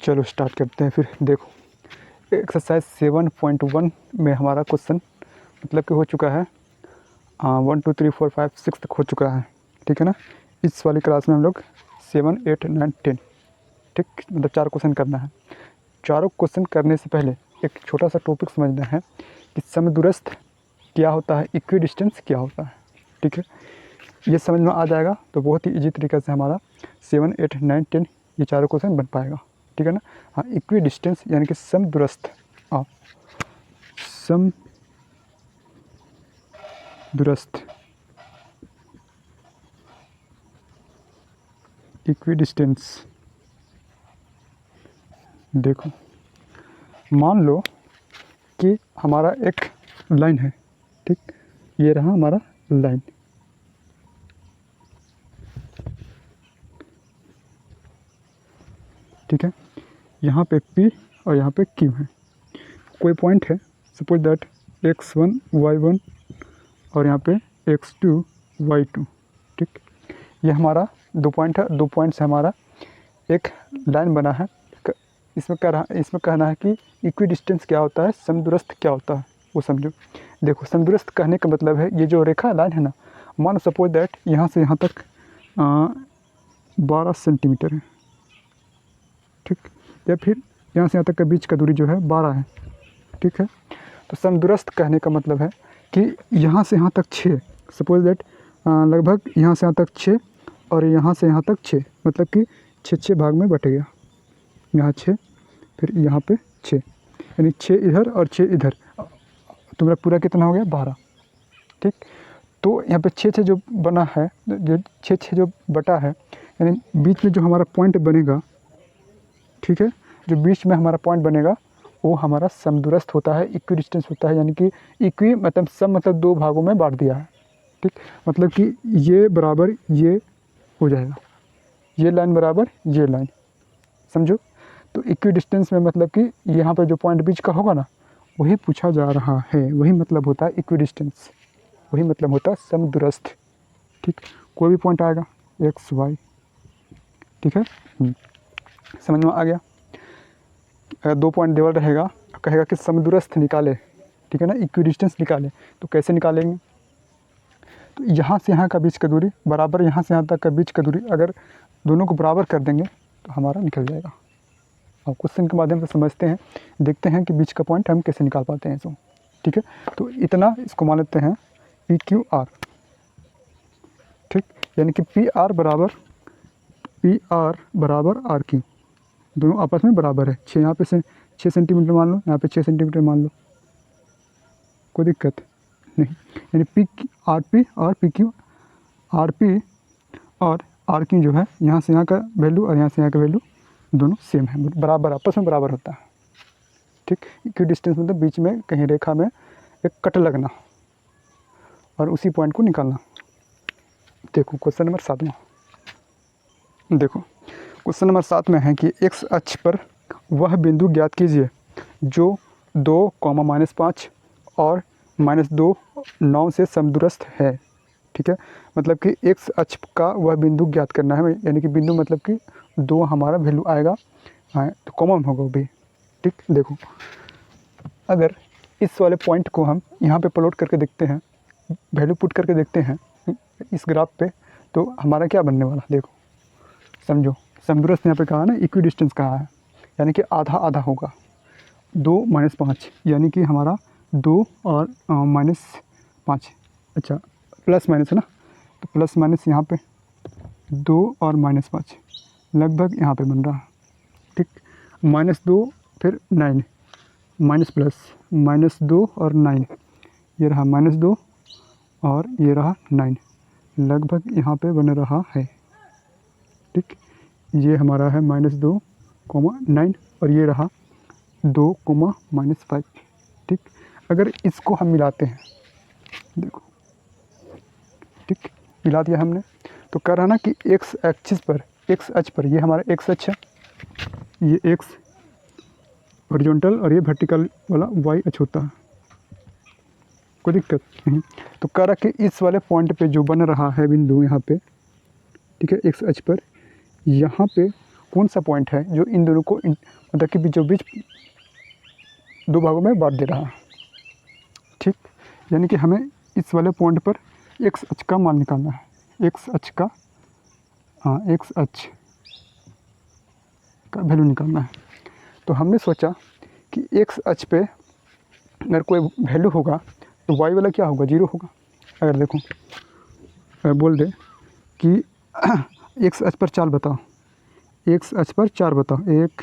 चलो स्टार्ट करते हैं फिर। देखो एक्सरसाइज 7.1 में हमारा क्वेश्चन मतलब कि हो चुका है 1 2 3 4 5 6 तक हो चुका है, ठीक है ना। इस वाली क्लास में हम लोग 7 8 9 10 ठीक मतलब 4 क्वेश्चन करना है। चारों क्वेश्चन करने से पहले एक छोटा सा टॉपिक समझना है कि समदूरस्थ क्या होता है, इक्वी डिस्टेंस क्या होता है, ठीक है। ये समझ में आ जाएगा तो बहुत ही ईजी तरीके से हमारा 7 8 9 10 ये चारों क्वेश्चन बन पाएगा, ठीक है ना। हाँ, इक्वी डिस्टेंस यानी कि समदूरस्थ, समदूरस्थ इक्वी डिस्टेंस। देखो मान लो कि हमारा एक लाइन है, ठीक, ये रहा हमारा लाइन, ठीक है। यहाँ पे P और यहाँ पे Q है। कोई पॉइंट है, सपोज दैट x1 y1 और यहाँ पे x2 y2, ठीक। ये हमारा 2 पॉइंट है, 2 पॉइंट से हमारा एक लाइन बना है। इसमें कहना है कि इक्वी डिस्टेंस क्या होता है, समदूरस्थ क्या होता है, वो समझो। देखो समदूरस्थ कहने का मतलब है ये जो रेखा लाइन है ना, मान सपोज दैट यहाँ से यहाँ तक 12 सेंटीमीटर है, ठीक, या फिर यहाँ से यहाँ तक का बीच का दूरी जो है 12 है, ठीक है। तो समदूरस्थ कहने का मतलब है कि यहाँ से यहाँ तक 6, सपोज दैट लगभग यहाँ से यहाँ तक 6 और यहाँ से यहाँ तक 6, मतलब कि 6 भाग में बट गया। यहाँ 6 फिर यहाँ पे 6, यानी 6 इधर और 6 इधर, तो मेरा पूरा कितना हो गया 12, ठीक। तो यहाँ पे 6 जो बना है, जो 6 जो बटा है, यानी बीच में जो हमारा पॉइंट बनेगा, ठीक है, जो बीच में हमारा पॉइंट बनेगा वो हमारा समदूरस्थ होता है, इक्वी डिस्टेंस होता है। यानी कि इक्वी मतलब सम मतलब 2 भागों में बांट दिया है, ठीक, मतलब कि ये बराबर ये हो जाएगा, ये लाइन बराबर ये लाइन, समझो। तो इक्वी डिस्टेंस में मतलब कि यहाँ पे जो पॉइंट बीच का होगा ना, वही पूछा जा रहा है, वही मतलब होता है इक्वी डिस्टेंस, वही मतलब होता है समदूरस्थ, ठीक। कोई भी पॉइंट आएगा एक्स वाई, ठीक है, समझ में आ गया। अगर 2 पॉइंट देवल रहेगा, कहेगा कि समदूरस्थ निकाले, ठीक है ना, इक्वी डिस्टेंस निकाले, तो कैसे निकालेंगे। तो यहाँ से यहाँ का बीच का दूरी बराबर यहाँ से यहाँ तक का बीच का दूरी अगर दोनों को बराबर कर देंगे तो हमारा निकल जाएगा। और क्वेश्चन के माध्यम से समझते हैं, देखते हैं कि बीच का पॉइंट हम कैसे निकाल पाते हैं इसको, ठीक है। तो इतना इसको मान लेते हैं पी क्यू आर, ठीक, यानी कि पी आर बराबर आर क्यू, दोनों आपस में बराबर है। 6 यहाँ पे से 6 सेंटीमीटर मान लो, यहाँ पे 6 सेंटीमीटर मान लो, कोई दिक्कत नहीं। यानी पी आर पी और पी क्यू, आर पी और आर क्यू जो है, यहाँ से यहाँ का वैल्यू और यहाँ से यहाँ का वैल्यू दोनों सेम है, बराबर आपस में बराबर होता है, ठीक। इक्वी डिस्टेंस मतलब बीच में कहीं रेखा में एक कट लगना और उसी पॉइंट को निकालना। देखो क्वेश्चन नंबर 7 में, देखो क्वेश्चन नंबर 7 में है कि एक्स अक्ष पर वह बिंदु ज्ञात कीजिए जो 2, -5 और -2, 9 से समदूरस्थ है, ठीक है। मतलब कि एक्स अक्ष का वह बिंदु ज्ञात करना है, यानी कि बिंदु मतलब कि 2 हमारा वैल्यू आएगा, तो कॉमन होगा वो भी, ठीक। देखो अगर इस वाले पॉइंट को हम यहाँ पे प्लॉट करके देखते हैं, वैल्यू पुट करके देखते हैं इस ग्राफ पे, तो हमारा क्या बनने वाला, देखो समझो। समदूरस्थ यहाँ पे कहा ना, इक्वी डिस्टेंस कहा है, यानी कि आधा आधा होगा। 2 - 5 यानी कि हमारा 2 और -5, अच्छा प्लस माइनस है ना, तो प्लस माइनस यहाँ पे 2 और -5 लगभग यहाँ पे बन रहा है, ठीक। -2 फिर 9 माइनस प्लस -2 और 9, ये रहा -2 और ये रहा 9, लगभग यहाँ पे बन रहा है, ठीक। ये हमारा है -2, 9 और ये रहा 2, -5, ठीक। अगर इसको हम मिलाते हैं, देखो ठीक, मिला दिया हमने, तो कह रहा ना कि एक्स एक्सिस पर, एक्स अक्ष पर, ये हमारा एक्स अक्ष है, ये एक्स हॉरिजॉन्टल और ये वर्टिकल वाला वाई अक्ष होता है, कोई दिक्कत नहीं। तो कह रहा कि इस वाले पॉइंट पे जो बन रहा है बिंदु यहाँ पे, ठीक है, एक्स अक्ष पर, यहाँ पे कौन सा पॉइंट है जो इन दोनों को मतलब कि बीचों बीच दो भागों में बांट दे रहा है। ठीक, यानी कि हमें इस वाले पॉइंट पर एक्स अक्ष का मान निकालना है, एक्स अक्ष का, हाँ एक्स अक्ष का वैल्यू निकालना है। तो हमने सोचा कि एक्स अक्ष पे अगर कोई वैल्यू होगा तो वाई वाला क्या होगा, 0 होगा। अगर देखो अगर बोल दे कि एक्स अक्ष पर 4 बताओ, एक्स अक्ष पर 4 बताओ, 1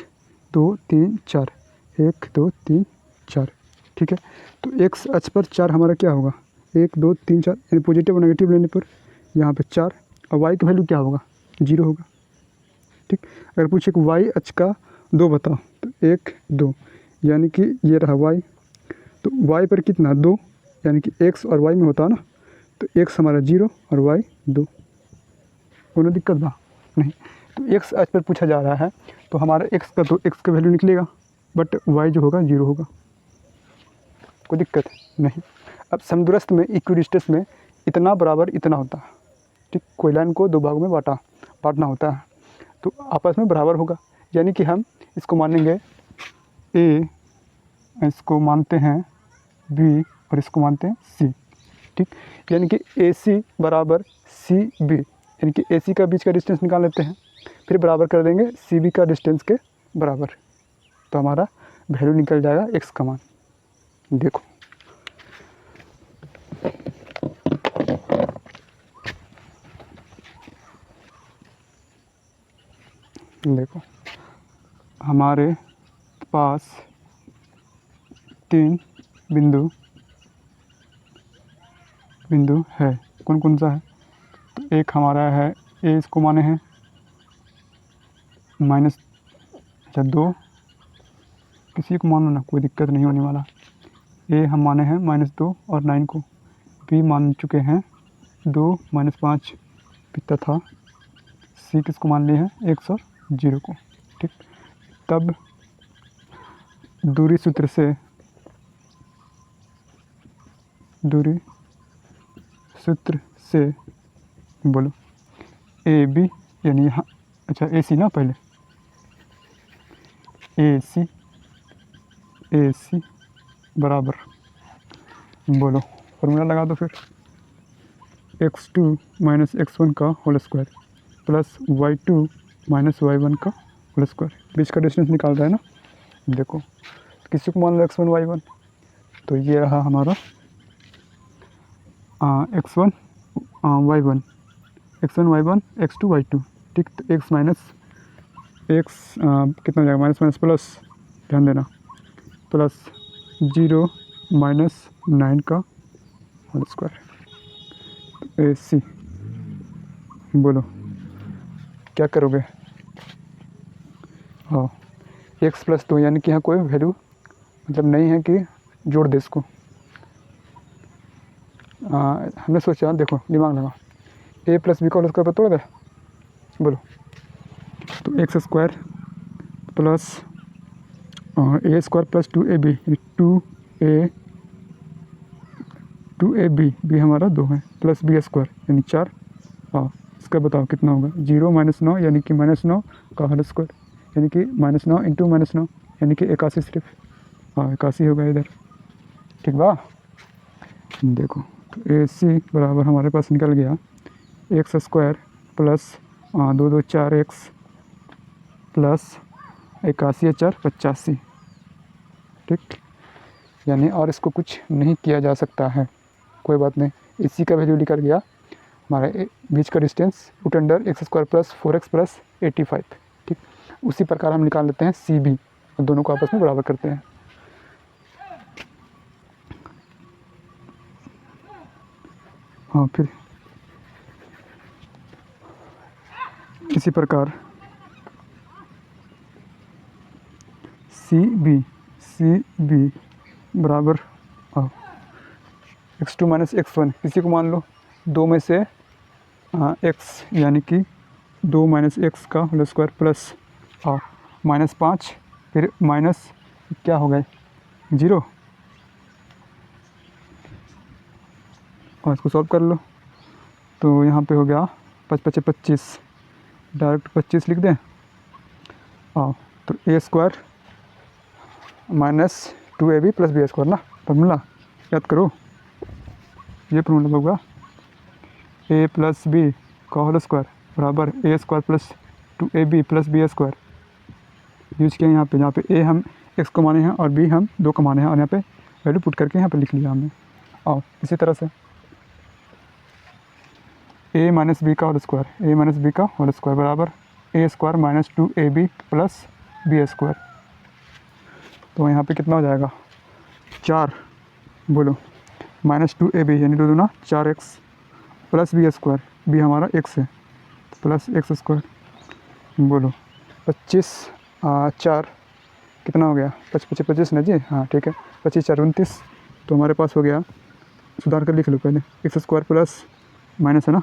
2 3 4, 1 2 3 4, ठीक है। तो एक्स अक्ष पर 4 हमारा क्या होगा, 1 2 3 4, यानी पॉजिटिव और नेगेटिव लेने पर यहाँ पे 4, और वाई का वैल्यू क्या होगा, 0 होगा। ठीक, अगर पूछे कि वाई अक्ष का 2 बताओ तो 1 2, यानी कि ये रहा वाई, तो वाई पर कितना 2, यानी कि एक्स और वाई में होता है ना, तो एक्स हमारा 0 और वाई 2, कोनो दिक्कत ना नहीं। तो एक्स अक्ष पर पूछा जा रहा है तो हमारा एक्स का तो एक्स का वैल्यू निकलेगा, बट वाई जो होगा 0 होगा, कोई दिक्कत नहीं। अब समदूरस्थ में इक्विडिस्टेंस में इतना बराबर इतना होता है। ठीक, कोई लाइन को दो भागों में बांटना होता है तो आपस में बराबर होगा, यानी कि हम इसको मानेंगे ए, इसको मानते हैं बी और इसको मानते हैं सी। ठीक, यानी कि ए सी बराबर सी बी, यानी कि ए सी का बीच का डिस्टेंस निकाल लेते हैं, फिर बराबर कर देंगे सी बी का डिस्टेंस के बराबर, तो हमारा वैल्यू निकल जाएगा एक्स का मान। देखो देखो हमारे पास 3 बिंदु है, कौन कौन सा है, तो एक हमारा है ए, इसको माने हैं माइनस, अच्छा 2, किसी को मानो ना, कोई दिक्कत नहीं होने वाला। ए हम माने हैं -2 और 9 को, बी मान चुके हैं 2 -5 तथा सी किसको मान लिए हैं 1 और 0 को। ठीक, तब दूरी सूत्र से बोलो ए बी, यानी यहाँ अच्छा ए सी ना, पहले ए सी बराबर बोलो फॉर्मूला लगा दो फिर, x2 - x1 का whole square plus y2 - y1 का होल स्क्वायर, बीच का डिस्टेंस निकाल रहा है ना। देखो किसी को मान लो x1 y1, तो ये रहा हमारा x1 y1, x1 y1 x2 y2। ठीक, तो x कितना हो जाएगा, माइनस प्लस, ध्यान देना, प्लस 0 - 9 का होल स्क्वायर, ए सी बोलो क्या करोगे। हाँ x + 2, यानी कि यहाँ कोई वैल्यू मतलब नहीं है कि जोड़ दे इसको। हमने सोचा, देखो दिमाग लगा, a + b का होल स्क्वायर पर तोड़ दे, बोलो तो x² प्लस a² + 2ab, यानी 2ab, b हमारा 2 है, प्लस b² यानी 4। हाँ इसका बताओ कितना होगा, 0 - 9, यानी कि -9 का होल स्क्वायर, यानी कि -9 × -9, यानी कि 81 सिर्फ, हाँ 81 होगा इधर। ठीक बा, देखो तो ए सी बराबर हमारे पास निकल गया x² प्लस 2 2 4 x प्लस 81 4 85। ठीक, यानी और इसको कुछ नहीं किया जा सकता है, कोई बात नहीं, इसी का वैल्यू निकल गया हमारे बीच का distance √x² plus 4x plus 85। ठीक, उसी प्रकार हम निकाल लेते हैं सी बी, और दोनों को आपस में बराबर करते हैं। हाँ फिर इसी प्रकार सी बी बराबर x2 - x1, किसी को मान लो 2 में से x, यानी कि 2 - x का होल स्क्वायर प्लस -5, फिर माइनस क्या हो गए 0, और इसको सॉल्व कर लो, तो यहाँ पे हो गया 5 × 5 = 25, डायरेक्ट 25 लिख दें, हाँ, तो A square minus 2ab plus B square ना फॉर्मूला याद करो, ये फॉर्मूला होगा ए प्लस बी का होल स्क्वायर बराबर A square plus 2ab plus B square use किया यहाँ पे, जहाँ पे ए हम x को माने हैं और b हम 2 को माने हैं, और यहाँ पे वैल्यू पुट करके यहाँ पे लिख लिया हमने। और इसी तरह से a माइनस बी का होल स्क्वायर बराबर A square minus 2ab plus B square. तो यहाँ पे कितना हो जाएगा 4 बोलो माइनस 2ab यानी 2 दूना 4x plus B square, B हमारा x है प्लस एक्स स्क्वायर बोलो 25 4 कितना हो गया 25 ना जी, हाँ ठीक है 25 4 29। तो हमारे पास हो गया, सुधार कर लिख लो पहले, एक्स स्क्वायर प्लस माइनस है ना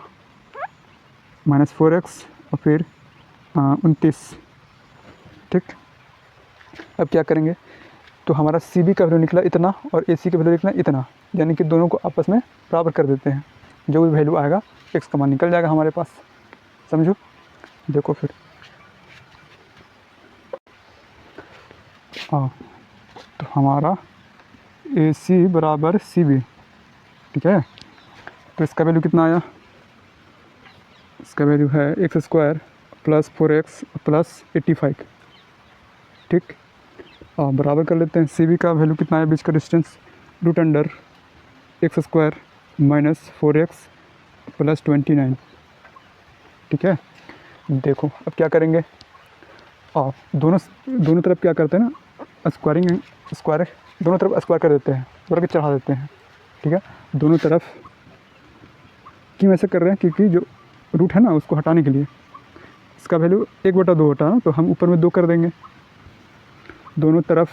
माइनस 4x और फिर 29। ठीक, अब क्या करेंगे, तो हमारा सी बी का वैल्यू निकला इतना और ए सी का वैल्यू निकला इतना, यानी कि दोनों को आपस में बराबर कर देते हैं, जो भी वैल्यू आएगा एक्स का मान निकल जाएगा हमारे पास। समझो, देखो फिर हाँ, तो हमारा ए सी बराबर सी बी, ठीक है। तो इसका वैल्यू कितना आया, इसका वैल्यू है x square plus 4x plus 85। ठीक, बराबर कर लेते हैं, सी बी का वैल्यू कितना है, बीच का distance root under X square minus 4x plus 29। ठीक है, देखो अब क्या करेंगे, दोनों तरफ क्या करते हैं ना, स्क्वायर दोनों तरफ स्क्वायर कर देते हैं, वर्ग चढ़ा देते हैं। ठीक है, दोनों तरफ क्यों ऐसे कर रहे हैं, क्योंकि जो रूट है ना उसको हटाने के लिए, इसका वैल्यू 1/2 होता है, तो हम ऊपर में 2 कर देंगे, दोनों तरफ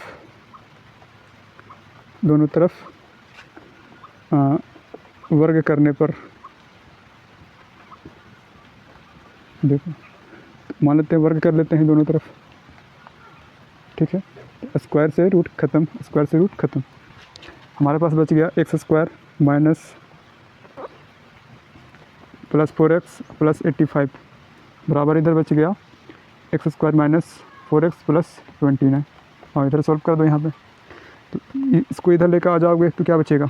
वर्ग करने पर, देखो मान लेते हैं वर्ग कर लेते हैं दोनों तरफ। ठीक है, स्क्वायर से रूट ख़त्म, हमारे पास बच गया x square minus plus 4x plus 85 बराबर इधर बच गया x square minus 4x plus 29। और इधर सॉल्व कर दो यहाँ पे, तो इसको इधर लेकर आ जाओगे तो क्या बचेगा,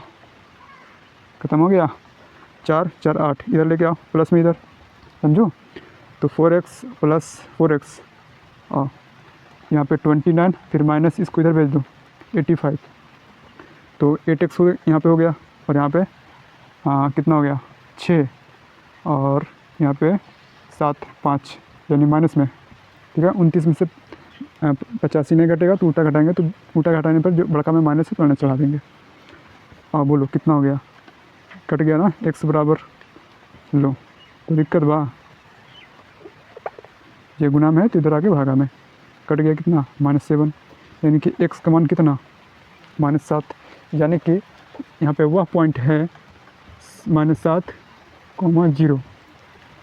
ख़त्म हो गया, 4 4 8, इधर लेके आओ प्लस में इधर, समझो, तो 4x प्लस 4x और यहाँ पे 29, फिर माइनस इसको इधर भेज दो 85, तो 8x हो यहाँ पे हो गया, और यहाँ पे कितना हो गया 6, और यहाँ पे 7 5 यानी माइनस में। ठीक है, 29 में से 85 नहीं घटेगा तो उल्टा घटाएंगे, तो उल्टा घटाने पर जो बड़का में माइनस है तो माइनस चढ़ा देंगे। बोलो कितना हो गया, कट गया ना, x बराबर लो, तो दिक्कत बा, ये गुना में है तो इधर आके भागा में, कट गया कितना -7, यानी कि x का मान कितना -7, यानी कि यहाँ पे वह पॉइंट है -7, -0।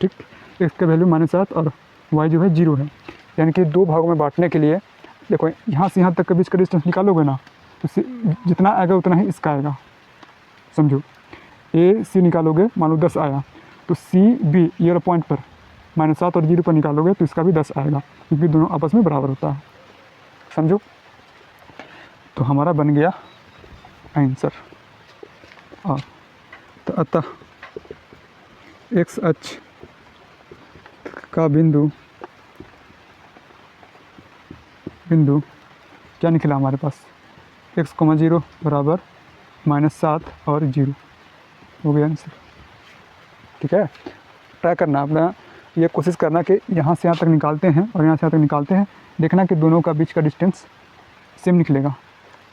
ठीक, x का वैल्यू -7 और y जो है 0 है, यानी कि 2 भागों में बांटने के लिए देखो यहाँ से यहाँ तक के बीच का डिस्टेंस निकालोगे ना, तो जितना आएगा उतना ही इसका आएगा। समझो, ए सी निकालोगे, मान लो 10 आया, तो सी बी ये वाला पॉइंट पर -7 और 0 पर निकालोगे तो इसका भी 10 आएगा, क्योंकि दोनों आपस में बराबर होता है। समझो, तो हमारा बन गया आंसर। तो अतः एक्स अक्ष का बिंदु क्या निकला हमारे पास, x, 0 बराबर -7 और 0 हो गया आंसर। ठीक है, ट्राई करना अपना, ये कोशिश करना कि यहाँ से यहाँ तक निकालते हैं और यहाँ से यहाँ तक निकालते हैं, देखना कि दोनों का बीच का डिस्टेंस सेम निकलेगा।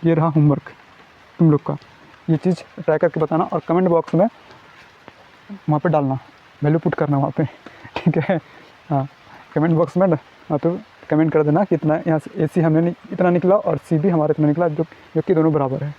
ये रहा होमवर्क तुम लोग का, ये चीज़ ट्राई करके बताना और कमेंट बॉक्स में वहाँ पे डालना, वैल्यू पुट करना वहाँ पे। ठीक है, हाँ, कमेंट बॉक्स में तो कमेंट कर देना कि इतना यहाँ से AC हमने इतना निकला और CB हमारा इतना निकला, जो कि दोनों बराबर है।